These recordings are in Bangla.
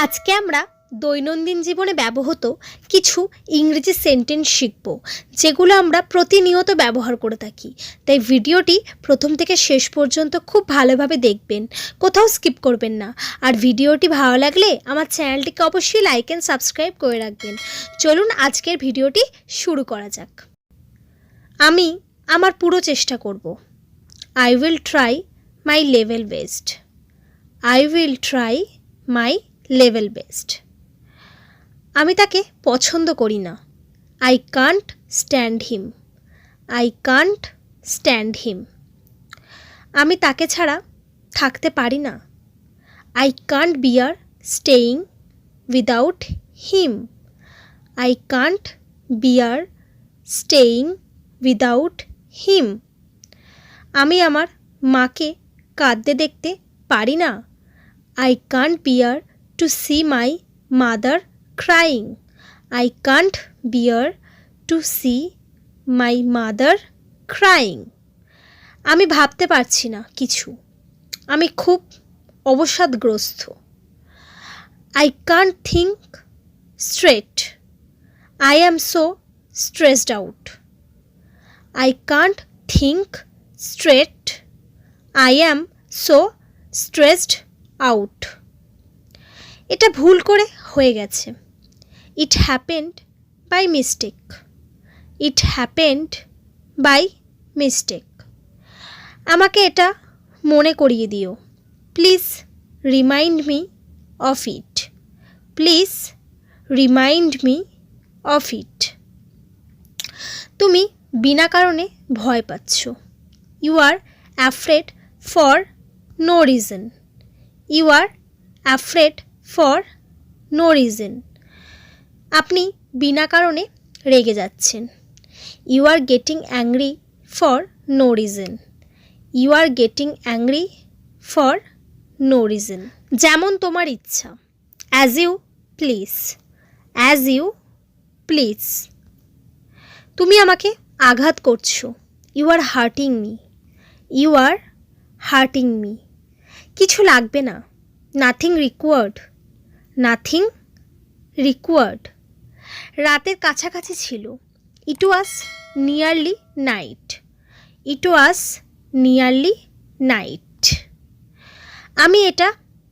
আজকে আমরা দৈনন্দিন জীবনে ব্যবহৃত কিছু ইংরেজি সেন্টেন্স শিখব, যেগুলো আমরা প্রতিনিয়ত ব্যবহার করে থাকি। তাই ভিডিওটি প্রথম থেকে শেষ পর্যন্ত খুব ভালোভাবে দেখবেন, কোথাও স্কিপ করবেন না। আর ভিডিওটি ভালো লাগলে আমার চ্যানেলটিকে অবশ্যই লাইক অ্যান্ড সাবস্ক্রাইব করে রাখবেন। চলুন আজকের ভিডিওটি শুরু করা যাক। আমি আমার পুরো চেষ্টা করব। I will try my level best. I will try my level best. আমি তাকে পছন্দ করি না। I can't stand him. I can't stand him. আমি তাকে ছাড়া থাকতে পারি না। I can't bear staying without him. I can't bear staying without him. আমি আমার মাকে কাঁদতে দেখতে পারি না। I can't bear to see my mother crying. I can't bear to see my mother crying. আমি ভাবতে পারছি না কিছু। আমি খুব অবসাদগ্রস্ত। I can't think straight. I am so stressed out. I can't think straight. I am so stressed out. এটা ভুল করে হয়ে গেছে। It happened by mistake. It happened by mistake. আমাকে এটা মনে করিয়ে দিও। Please remind me of it. Please remind me of it. তুমি বিনা কারণে ভয় পাচ্ছ। You are afraid for no reason. You are afraid for no reason. আপনি বিনা কারণে রেগে যাচ্ছেন। You are getting angry for no reason. You are getting angry for no reason. যেমন তোমার ইচ্ছা। As you please. As you please. তুমি আমাকে আঘাত করছো। You are hurting me. You are hurting me. কিছু লাগবে না। Nothing required. Nothing required. রাতের কাছাকাছি ছিল। It was nearly night. It was nearly night. আমি এটা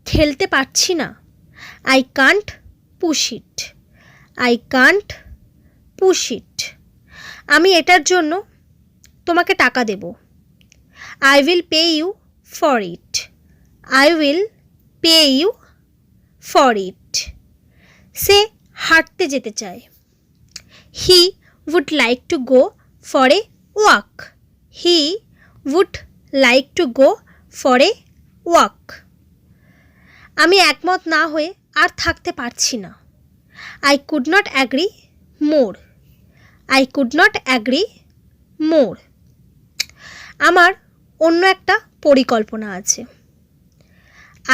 ঠেলতে পারছি না। I can't push it. I can't push it. আমি এটার জন্য তোমাকে টাকা দেব। I will pay you for it. I will pay you for it. সে হাঁটতে যেতে চায়। He would like to go for a walk. He would like to go for a walk. আমি একমত না হয়ে আর থাকতে পারছি না। I could not agree more. I could not agree more. আমার অন্য একটা পরিকল্পনা আছে।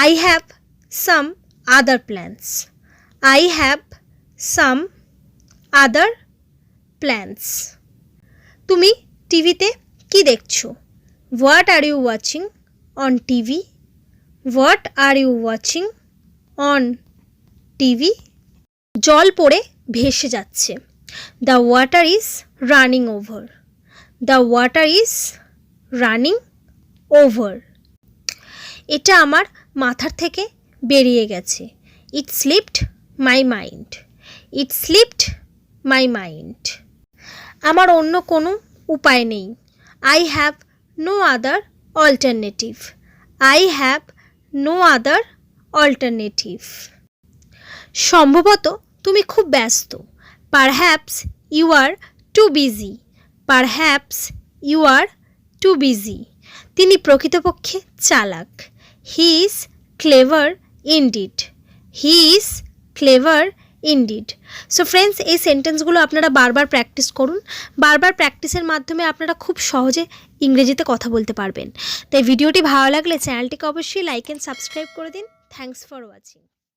I have some other plans. I have some other plans. তুমি টিভিতে কি দেখছো? What are you watching on TV? What are you watching on TV? জল পড়ে ভেসে যাচ্ছে। The water is running over. The water is running over. এটা আমার মাথার থেকে বেরিয়ে গেছে। It slipped my mind. It slipped my mind. আমার অন্য কোনো উপায় নেই। I have no other alternative. I have no other alternative. সম্ভবত তুমি খুব ব্যস্ত। Perhaps you are too busy. Perhaps you are too busy. তিনি প্রকৃতপক্ষে চালাক। He is clever indeed. He is clever indeed. So friends, এই সেন্টেন্সগুলো আপনারা বারবার প্র্যাকটিস করুন। বারবার প্র্যাকটিসের মাধ্যমে আপনারা খুব সহজে ইংরেজিতে কথা বলতে পারবেন। তাই ভিডিওটি ভালো লাগলে চ্যানেলটিকে অবশ্যই লাইক অ্যান্ড সাবস্ক্রাইব করে দিন। Thanks for watching.